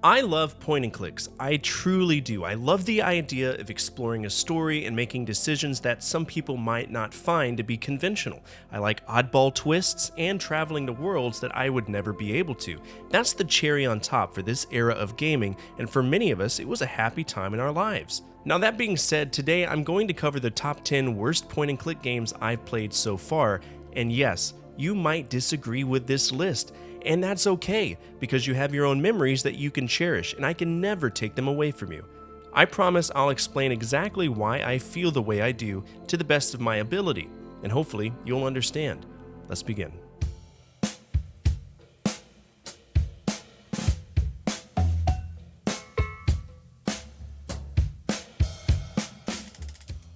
I love point and clicks, I truly do. I love the idea of exploring a story and making decisions that some people might not find to be conventional. I like oddball twists and traveling to worlds that I would never be able to. That's the cherry on top for this era of gaming, and for many of us, it was a happy time in our lives. Now that being said, today I'm going to cover the top 10 worst point and click games I've played so far, and yes, you might disagree with this list. And that's okay, because you have your own memories that you can cherish, and I can never take them away from you. I promise I'll explain exactly why I feel the way I do to the best of my ability, and hopefully you'll understand. Let's begin.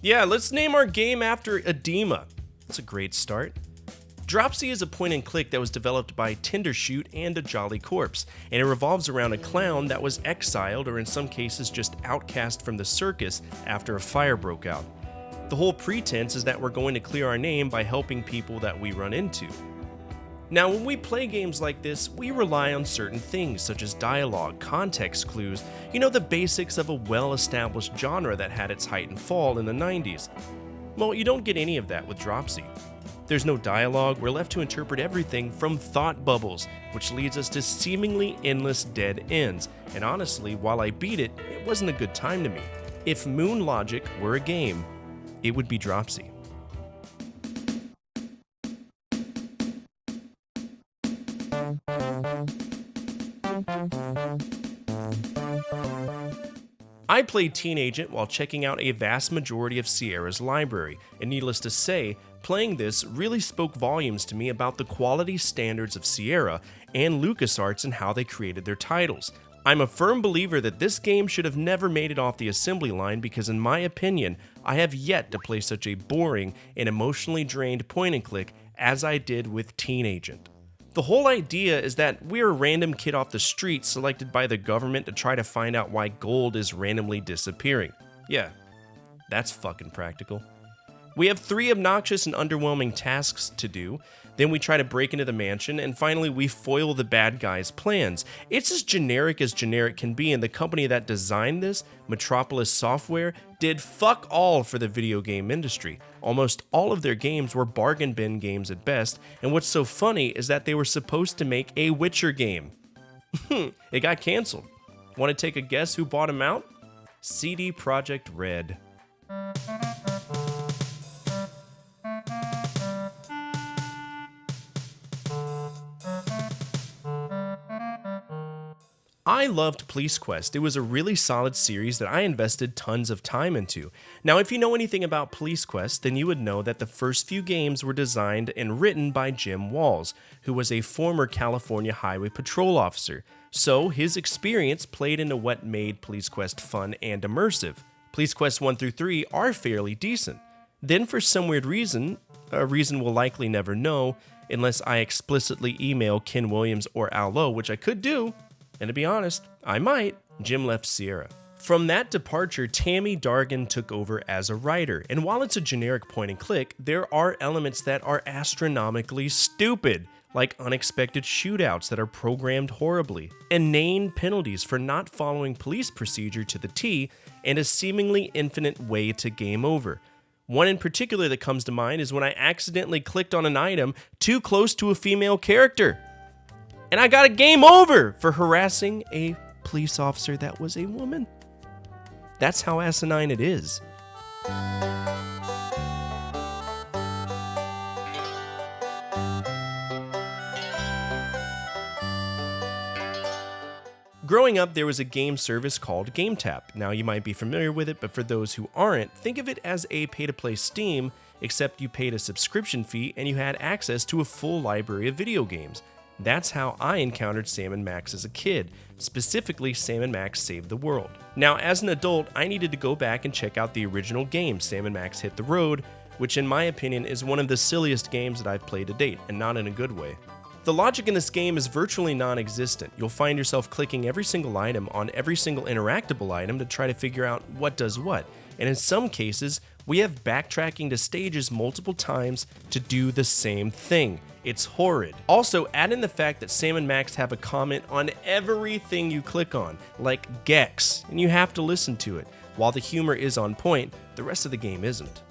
Yeah, let's name our game after edema. That's a great start. Dropsy is a point-and-click that was developed by Tendershoot and a Jolly Corpse, and it revolves around a clown that was exiled or in some cases just outcast from the circus after a fire broke out. The whole pretense is that we're going to clear our name by helping people that we run into. Now, when we play games like this, we rely on certain things such as dialogue, context clues, the basics of a well-established genre that had its height and fall in the 90s. Well, you don't get any of that with Dropsy. There's no dialogue, we're left to interpret everything from thought bubbles, which leads us to seemingly endless dead ends, and honestly, while I beat it, it wasn't a good time to me. If Moon Logic were a game, it would be Dropsy. I played Teen Agent while checking out a vast majority of Sierra's library, and needless to say, playing this really spoke volumes to me about the quality standards of Sierra and LucasArts and how they created their titles. I'm a firm believer that this game should have never made it off the assembly line because in my opinion, I have yet to play such a boring and emotionally drained point-and-click as I did with Teen Agent. The whole idea is that we're a random kid off the street selected by the government to try to find out why gold is randomly disappearing. Yeah, that's fucking practical. We have 3 obnoxious and underwhelming tasks to do, then we try to break into the mansion, and finally we foil the bad guy's plans. It's as generic can be, and the company that designed this, Metropolis Software, did fuck all for the video game industry. Almost all of their games were bargain bin games at best, and what's so funny is that they were supposed to make a Witcher game. It got canceled. Want to take a guess who bought them out? CD Projekt Red. I loved Police Quest. It was a really solid series that I invested tons of time into. Now, if you know anything about Police Quest, then you would know that the first few games were designed and written by Jim Walls, who was a former California Highway Patrol officer. So, his experience played into what made Police Quest fun and immersive. Police Quest 1 through 3 are fairly decent. Then, for some weird reason, a reason we'll likely never know, unless I explicitly email Ken Williams or Al Lowe, which I could do, and to be honest, I might, Jim left Sierra. From that departure, Tammy Dargan took over as a writer, and while it's a generic point and click, there are elements that are astronomically stupid, like unexpected shootouts that are programmed horribly, inane penalties for not following police procedure to the T, and a seemingly infinite way to game over. One in particular that comes to mind is when I accidentally clicked on an item too close to a female character. And I got a game over for harassing a police officer that was a woman. That's how asinine it is. Growing up, there was a game service called GameTap. Now, you might be familiar with it, but for those who aren't, think of it as a pay-to-play Steam, except you paid a subscription fee and you had access to a full library of video games. That's how I encountered Sam & Max as a kid, specifically Sam & Max Save the World. Now, as an adult, I needed to go back and check out the original game, Sam & Max Hit the Road, which in my opinion is one of the silliest games that I've played to date, and not in a good way. The logic in this game is virtually non-existent. You'll find yourself clicking every single item on every single interactable item to try to figure out what does what, and in some cases, We have backtracking to stages multiple times to do the same thing. It's horrid. Also, add in the fact that Sam and Max have a comment on everything you click on, like Gex, and you have to listen to it. While the humor is on point, the rest of the game isn't.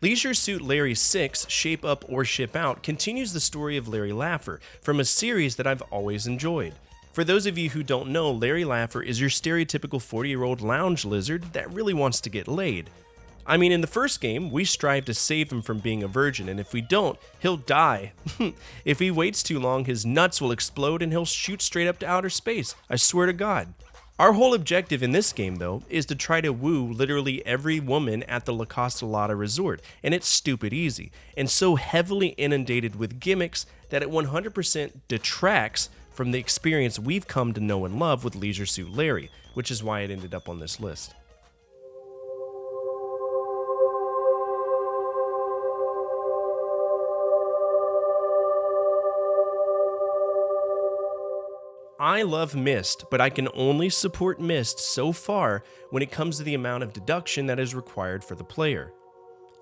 Leisure Suit Larry 6, Shape Up or Ship Out, continues the story of Larry Laffer from a series that I've always enjoyed. For those of you who don't know, Larry Laffer is your stereotypical 40-year-old lounge lizard that really wants to get laid. I mean, in the first game, we strive to save him from being a virgin, and if we don't, he'll die. If he waits too long, his nuts will explode and he'll shoot straight up to outer space. I swear to God. Our whole objective in this game, though, is to try to woo literally every woman at the La Costa Lotta Resort, and it's stupid easy, and so heavily inundated with gimmicks that it 100% detracts from the experience we've come to know and love with Leisure Suit Larry, which is why it ended up on this list. I love Myst, but I can only support Myst so far when it comes to the amount of deduction that is required for the player.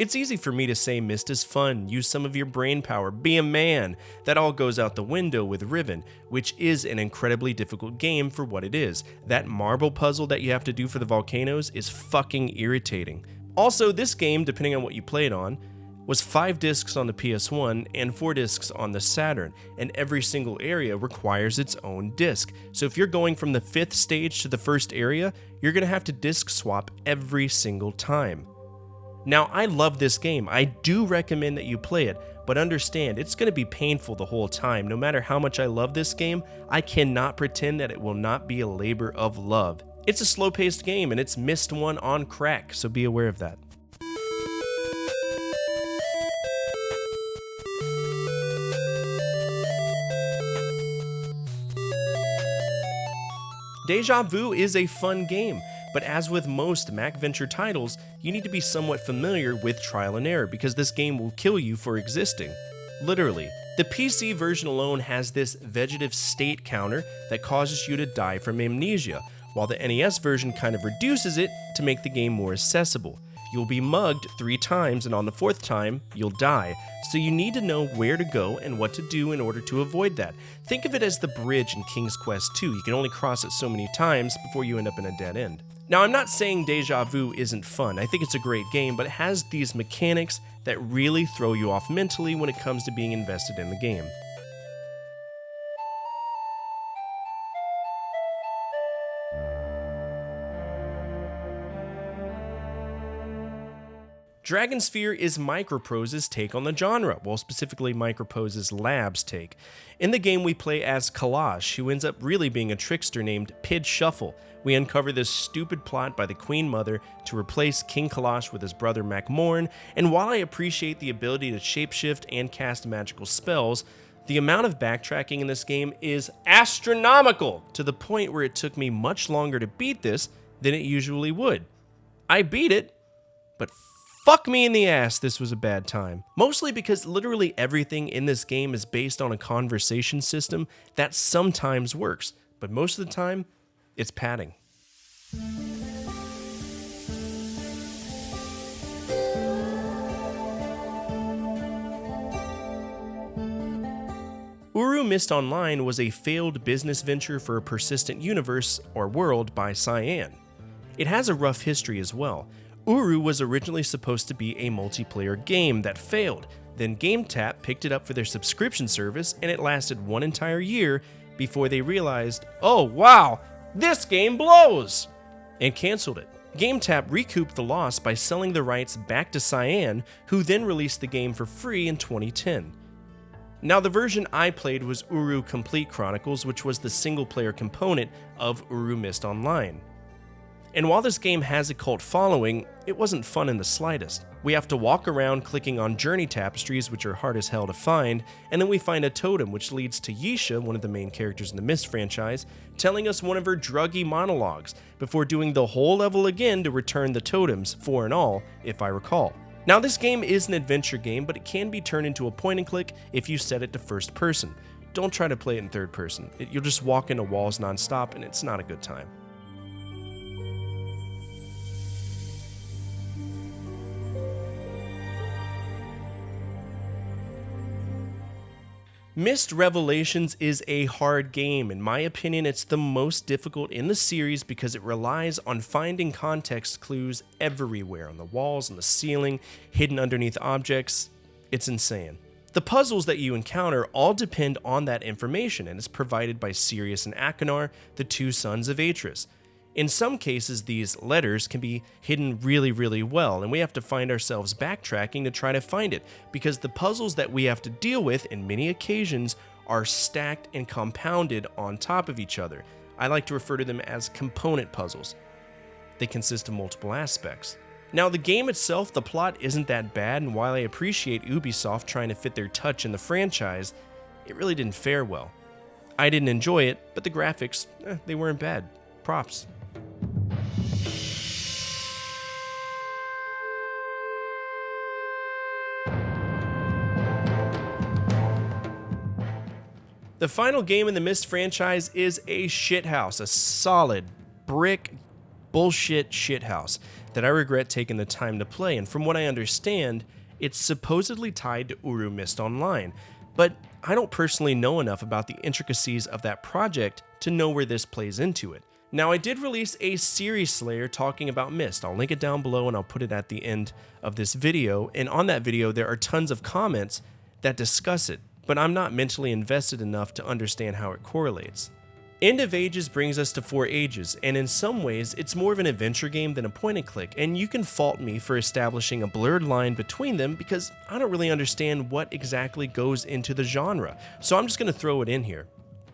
It's easy for me to say Myst is fun, use some of your brain power, be a man. That all goes out the window with Riven, which is an incredibly difficult game for what it is. That marble puzzle that you have to do for the volcanoes is fucking irritating. Also, this game, depending on what you play it on, was 5 discs on the PS1 and 4 discs on the Saturn, and every single area requires its own disc. So if you're going from the 5th stage to the first area, you're gonna have to disc swap every single time. Now, I love this game. I do recommend that you play it, but understand, it's going to be painful the whole time. No matter how much I love this game, I cannot pretend that it will not be a labor of love. It's a slow-paced game, and it's Myst 1 on crack, so be aware of that. Deja Vu is a fun game, but as with most MacVenture titles, you need to be somewhat familiar with trial and error because this game will kill you for existing. Literally. The PC version alone has this vegetative state counter that causes you to die from amnesia, while the NES version kind of reduces it to make the game more accessible. You'll be mugged 3 times, and on the 4th time, you'll die, so you need to know where to go and what to do in order to avoid that. Think of it as the bridge in King's Quest II. You can only cross it so many times before you end up in a dead end. Now, I'm not saying Deja Vu isn't fun. I think it's a great game, but it has these mechanics that really throw you off mentally when it comes to being invested in the game. Dragonsphere is Microprose's take on the genre, well, specifically Microprose's Lab's take. In the game, we play as Kalash, who ends up really being a trickster named Pid Shuffle. We uncover this stupid plot by the Queen Mother to replace King Kalash with his brother Macmorn, and while I appreciate the ability to shapeshift and cast magical spells, the amount of backtracking in this game is astronomical, to the point where it took me much longer to beat this than it usually would. I beat it, but fuck me in the ass, this was a bad time. Mostly because literally everything in this game is based on a conversation system that sometimes works, but most of the time, it's padding. Uru Missed Online was a failed business venture for a persistent universe or world by Cyan. It has a rough history as well. Uru was originally supposed to be a multiplayer game that failed. Then GameTap picked it up for their subscription service, and it lasted 1 entire year before they realized, oh wow, this game blows, and canceled it. GameTap recouped the loss by selling the rights back to Cyan, who then released the game for free in 2010. Now, the version I played was Uru Complete Chronicles, which was the single-player component of Uru Missed Online. And while this game has a cult following, it wasn't fun in the slightest. We have to walk around clicking on journey tapestries, which are hard as hell to find, and then we find a totem which leads to Yisha, one of the main characters in the Myst franchise, telling us one of her druggy monologues, before doing the whole level again to return the totems, 4 in all, if I recall. Now, this game is an adventure game, but it can be turned into a point and click if you set it to first person. don't try to play it in third person. You'll just walk into walls nonstop and it's not a good time. Myst Revelations is a hard game. In my opinion, it's the most difficult in the series because it relies on finding context clues everywhere, on the walls, on the ceiling, hidden underneath objects. It's insane. The puzzles that you encounter all depend on that information, and it's provided by Sirius and Achenar, the two sons of Atreus. In some cases, these letters can be hidden really well, and we have to find ourselves backtracking to try to find it, because the puzzles that we have to deal with in many occasions are stacked and compounded on top of each other. I like to refer to them as component puzzles. They consist of multiple aspects. Now, the game itself, the plot isn't that bad, and while I appreciate Ubisoft trying to fit their touch in the franchise, it really didn't fare well. I didn't enjoy it, but the graphics, they weren't bad. Props. The final game in the Myst franchise is a shithouse, a solid brick bullshit shithouse that I regret taking the time to play, and from what I understand, it's supposedly tied to Uru Missed Online, but I don't personally know enough about the intricacies of that project to know where this plays into it. Now, I did release a series slayer talking about Myst. I'll link it down below and I'll put it at the end of this video, and on that video there are tons of comments that discuss it, but I'm not mentally invested enough to understand how it correlates. End of Ages brings us to Four Ages, and in some ways it's more of an adventure game than a point and click, and you can fault me for establishing a blurred line between them because I don't really understand what exactly goes into the genre, so I'm just going to throw it in here.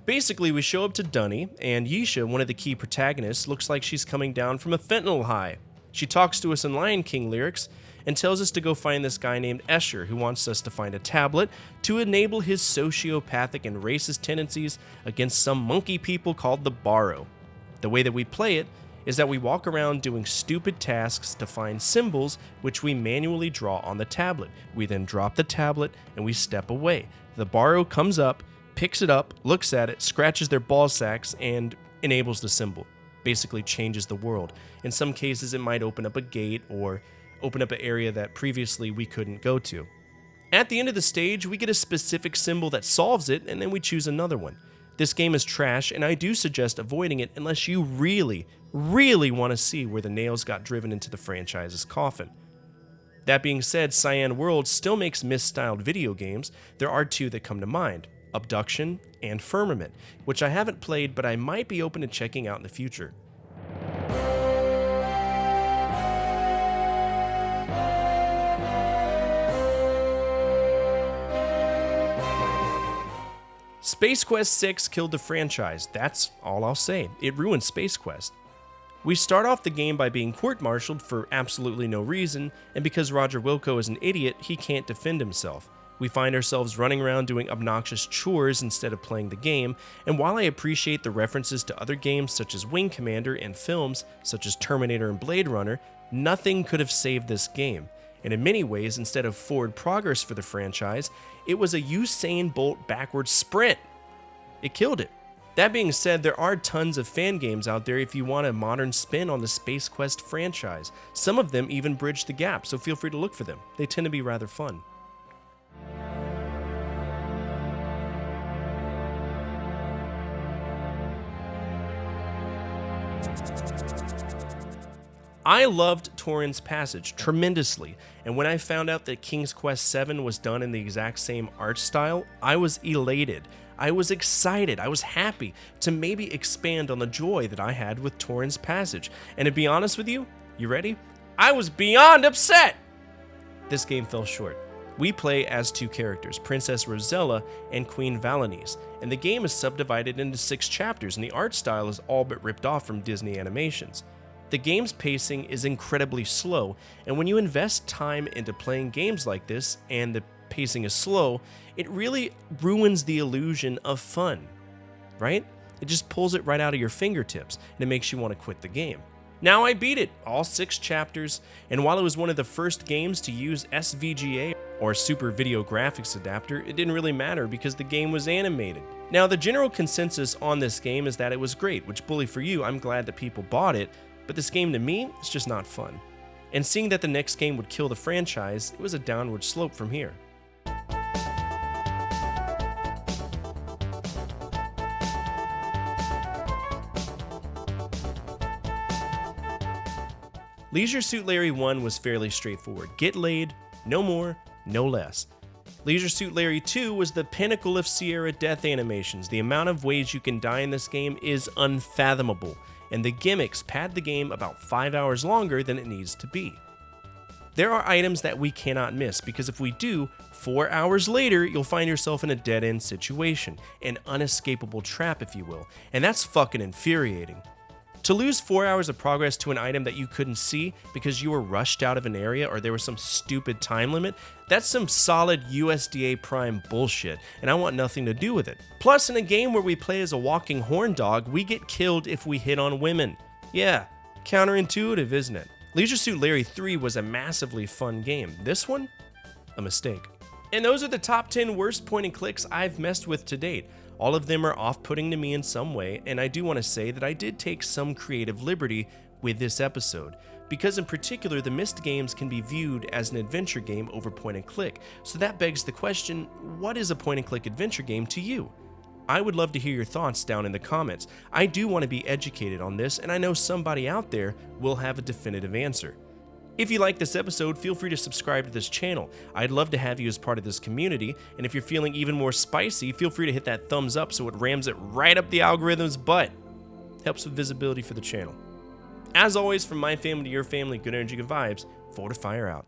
Basically, we show up to Dunny, and Yisha, one of the key protagonists, looks like she's coming down from a fentanyl high. She talks to us in Lion King lyrics and tells us to go find this guy named Escher, who wants us to find a tablet to enable his sociopathic and racist tendencies against some monkey people called the Barrow. The way that we play it is that we walk around doing stupid tasks to find symbols which we manually draw on the tablet. We then drop the tablet and we step away. The Barrow comes up, picks it up, looks at it, scratches their ball sacks, and enables the symbol. Basically changes the world. In some cases, it might open up a gate or open up an area that previously we couldn't go to. At the end of the stage, we get a specific symbol that solves it, and then we choose another one. This game is trash, and I do suggest avoiding it unless you really want to see where the nails got driven into the franchise's coffin. That being said, Cyan World still makes Myst-styled video games. There are two that come to mind: Abduction and Firmament, which I haven't played, but I might be open to checking out in the future. Space Quest 6 killed the franchise. That's all I'll say. It ruined Space Quest. We start off the game by being court-martialed for absolutely no reason, and because Roger Wilco is an idiot, he can't defend himself. We find ourselves running around doing obnoxious chores instead of playing the game, and while I appreciate the references to other games such as Wing Commander and films such as Terminator and Blade Runner, nothing could have saved this game. And in many ways, instead of forward progress for the franchise, it was a Usain Bolt backwards sprint. It killed it. That being said, there are tons of fan games out there if you want a modern spin on the Space Quest franchise. Some of them even bridge the gap, so feel free to look for them. They tend to be rather fun. I loved Torrens Passage tremendously, and when I found out that King's Quest VII was done in the exact same art style, I was elated. I was excited, I was happy to maybe expand on the joy that I had with Torrens Passage, and to be honest with you, you ready? I was beyond upset! This game fell short. We play as two characters, Princess Rosella and Queen Valanice, and the game is subdivided into 6 chapters, and the art style is all but ripped off from Disney animations. The game's pacing is incredibly slow, and when you invest time into playing games like this, and the pacing is slow, it really ruins the illusion of fun, right? It just pulls it right out of your fingertips, and it makes you want to quit the game. Now I beat it, all 6 chapters, and while it was one of the first games to use SVGA, or super video graphics adapter, it didn't really matter because the game was animated. Now, the general consensus on this game is that it was great, which, bully for you, I'm glad that people bought it, but this game to me, it's just not fun. And seeing that the next game would kill the franchise, it was a downward slope from here. Leisure Suit Larry 1 was fairly straightforward. Get laid, no more, no less. Leisure Suit Larry 2 was the pinnacle of Sierra death animations. The amount of ways you can die in this game is unfathomable, and the gimmicks pad the game about 5 hours longer than it needs to be. There are items that we cannot miss, because if we do, 4 hours later, you'll find yourself in a dead-end situation, an unescapable trap, if you will, and that's fucking infuriating. To lose 4 hours of progress to an item that you couldn't see because you were rushed out of an area or there was some stupid time limit, that's some solid USDA Prime bullshit, and I want nothing to do with it. Plus, in a game where we play as a walking horn dog, we get killed if we hit on women. Yeah, counterintuitive, isn't it? Leisure Suit Larry 3 was a massively fun game. This one? A mistake. And those are the top 10 worst point-and-clicks I've messed with to date. All of them are off-putting to me in some way, and I do want to say that I did take some creative liberty with this episode, because in particular, the Myst games can be viewed as an adventure game over point-and-click, so that begs the question, what is a point-and-click adventure game to you? I would love to hear your thoughts down in the comments. I do want to be educated on this, and I know somebody out there will have a definitive answer. If you like this episode, feel free to subscribe to this channel. I'd love to have you as part of this community, and if you're feeling even more spicy, feel free to hit that thumbs up so it rams it right up the algorithm's butt. Helps with visibility for the channel. As always, from my family to your family, good energy, good vibes, Fortefyre out.